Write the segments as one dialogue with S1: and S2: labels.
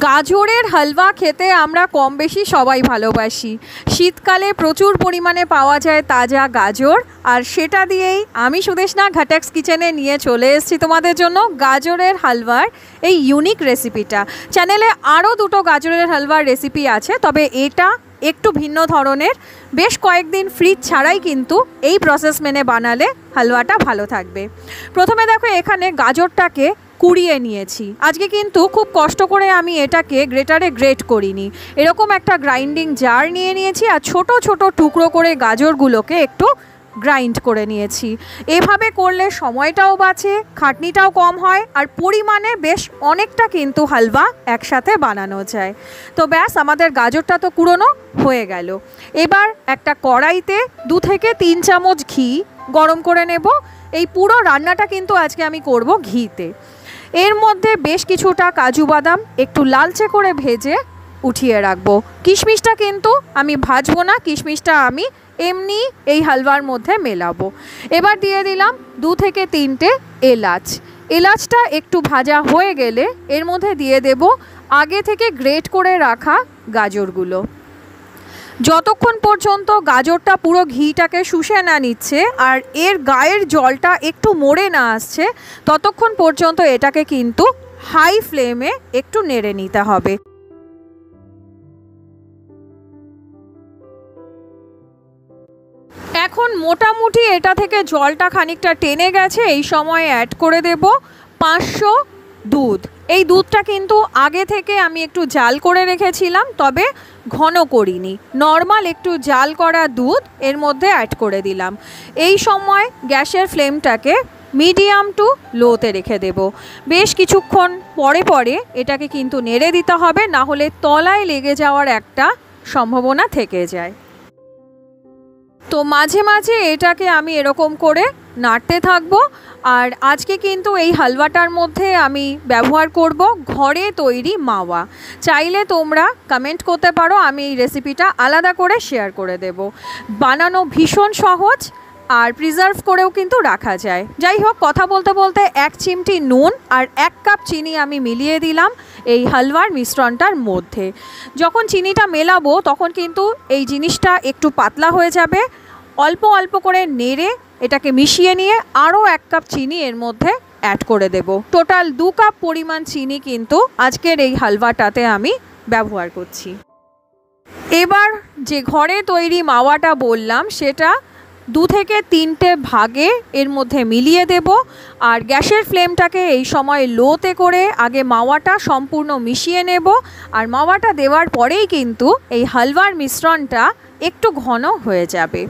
S1: গাজরের হালুয়া খেতে আমরা কম বেশি সবাই ভালোবাসি। শীতকালে প্রচুর পরিমাণে পাওয়া যায় তাজা গাজর, আর সেটা দিয়েই আমি সুদেষ্ণা ঘাটাক্স কিচেনে নিয়ে চলে এসেছি তোমাদের জন্য গাজরের হালুয়ার এই ইউনিক রেসিপিটা। চ্যানেলে আরও দুটো গাজরের হালুয়ার রেসিপি আছে, তবে এটা একটু ভিন্ন ধরনের। বেশ কয়েকদিন ফ্রিজ ছাড়াই কিন্তু এই প্রসেস মেনে বানালে হালুয়াটা ভালো থাকবে। প্রথমে দেখো এখানে গাজরটাকে কুড়িয়ে নিয়েছি। আজকে কিন্তু খুব কষ্ট করে আমি এটাকে গ্রেটারে গ্রেট করিনি, এরকম একটা গ্রাইন্ডিং জার নিয়ে নিয়েছি আর ছোট ছোট টুকরো করে গাজরগুলোকে একটু গ্রাইন্ড করে নিয়েছি। এভাবে করলে সময়টাও বাঁচে, খাটনিটাও কম হয়, আর পরিমাণে বেশ অনেকটা কিন্তু হালুয়া একসাথে বানানো যায়। তো ব্যাস, আমাদের গাজরটা তো কুড়োনো হয়ে গেল। এবার একটা কড়াইতে 2 থেকে 3 চামচ ঘি গরম করে নেব। এই পুরো রান্নাটা কিন্তু আজকে আমি করব ঘিতে। এর মধ্যে বেশ কিছুটা কাজু বাদাম একটু লালচে করে ভেজে উঠিয়ে রাখবো। কিশমিশটা কিন্তু আমি ভাজবো না, কিশমিশটা আমি এমনি এই হালুয়ার মধ্যে মেলাবো। এবার দিয়ে দিলাম 2 থেকে 3টে এলাচ। এলাচটা একটু ভাজা হয়ে গেলে এর মধ্যে দিয়ে দেব আগে থেকে গ্রেট করে রাখা গাজরগুলো। যতক্ষণ পর্যন্ত গাজরটা পুরো ঘিটাকে শুষে না নিচ্ছে আর এর গায়ের জলটা একটু মরে না আসছে, ততক্ষণ পর্যন্ত এটাকে কিন্তু হাই ফ্লেমে একটু নেড়ে নিতে হবে। এখন মোটামুটি এটা থেকে জলটা খানিকটা টেনে গেছে। এই সময় অ্যাড করে দেব 500 দুধ। এই দুধটা কিন্তু আগে থেকে আমি একটু জাল করে রেখেছিলাম, তবে ঘন করিনি। নর্মাল একটু জাল করা দুধ এর মধ্যে অ্যাড করে দিলাম। এই সময় গ্যাসের ফ্লেমটাকে মিডিয়াম টু লোতে রেখে দেব। বেশ কিছুক্ষণ পরে পরে এটাকে কিন্তু নেড়ে দিতে হবে, না হলে তলায় লেগে যাওয়ার একটা সম্ভাবনা থেকে যায়। তো মাঝে মাঝে এটাকে আমি এরকম করে নাড়তে থাকবো। আর আজকে কিন্তু এই হালুয়াটার মধ্যে আমি ব্যবহার করব ঘরে তৈরি মাওয়া। চাইলে তোমরা কমেন্ট করতে পারো, আমি এই রেসিপিটা আলাদা করে শেয়ার করে দেব। বানানো ভীষণ সহজ আর প্রিজার্ভ করেও কিন্তু রাখা যায়। যাই হোক, কথা বলতে বলতে 1 চিমটি নুন আর 1 কাপ চিনি আমি মিলিয়ে দিলাম এই হালুয়ার মিশ্রণটার মধ্যে। যখন চিনিটা মেলাবো তখন কিন্তু এই জিনিসটা একটু পাতলা হয়ে যাবে। অল্প অল্প করে নেড়ে এটাকে মিশিয়ে নিয়ে আরও 1 কাপ চিনি এর মধ্যে অ্যাড করে দেব। টোটাল 2 কাপ পরিমাণ চিনি কিন্তু আজকের এই হালুয়াটাতে আমি ব্যবহার করছি। এবার যে ঘরে তৈরি মাওয়াটা বললাম সেটা 2 থেকে 3টে ভাগে এর মধ্যে মিলিয়ে দেব। আর গ্যাসের ফ্লেমটাকে এই সময় লোতে করে আগে মাওয়াটা সম্পূর্ণ মিশিয়ে নেব। আর মাওয়াটা দেওয়ার পরেই কিন্তু এই হালুয়ার মিশ্রণটা একটু ঘন হয়ে যাবে।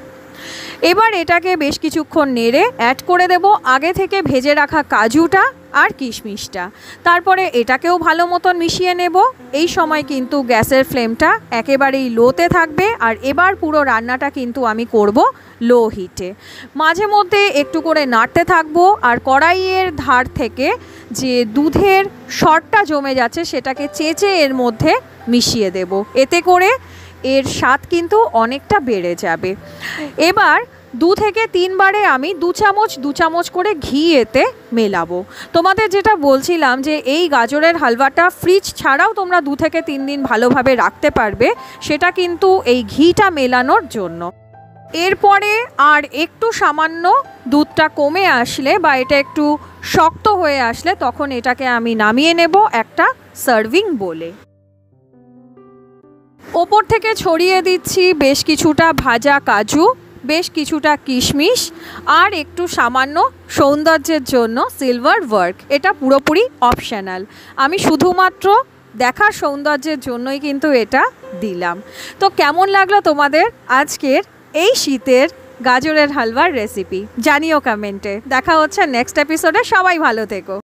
S1: এবার এটাকে বেশ কিছুক্ষণ নেড়ে অ্যাড করে দেব আগে থেকে ভেজে রাখা কাজুটা আর কিশমিশটা। তারপরে এটাকেও ভালো মতন মিশিয়ে নেব। এই সময় কিন্তু গ্যাসের ফ্লেমটা একেবারেই লোতে থাকবে। আর এবার পুরো রান্নাটা কিন্তু আমি করব লো হিটে। মাঝে মধ্যে একটু করে নাড়তে থাকবো। আর কড়াইয়ের ধার থেকে যে দুধের সরটা জমে যাচ্ছে সেটাকে চেঁচে এর মধ্যে মিশিয়ে দেব। এতে করে এর স্বাদ কিন্তু অনেকটা বেড়ে যাবে। এবার 2 থেকে 3 বারে আমি 2 চামচ করে ঘি এতে মেলাবো। তোমাদের যেটা বলছিলাম যে এই গাজরের হালুয়াটা ফ্রিজ ছাড়াও তোমরা 2 থেকে 3 দিন ভালোভাবে রাখতে পারবে, সেটা কিন্তু এই ঘিটা মেলানোর জন্য। এরপরে আর একটু সামান্য দুধটা কমে আসলে বা এটা একটু শক্ত হয়ে আসলে তখন এটাকে আমি নামিয়ে নেব একটা সার্ভিং বোলে। ওপর থেকে ছড়িয়ে দিচ্ছি বেশ কিছুটা ভাজা কাজু, বেশ কিছুটা কিশমিশ আর একটু সামান্য সৌন্দর্যের জন্য সিলভার ওয়ার্ক। এটা পুরোপুরি অপশনাল, আমি শুধুমাত্র দেখার সৌন্দর্যের জন্যই কিন্তু এটা দিলাম। তো কেমন লাগলো তোমাদের আজকের এই শীতের গাজরের হালুয়ার রেসিপি? জানিও কমেন্টে। দেখা হচ্ছে নেক্সট এপিসোডে। সবাই ভালো থেকো।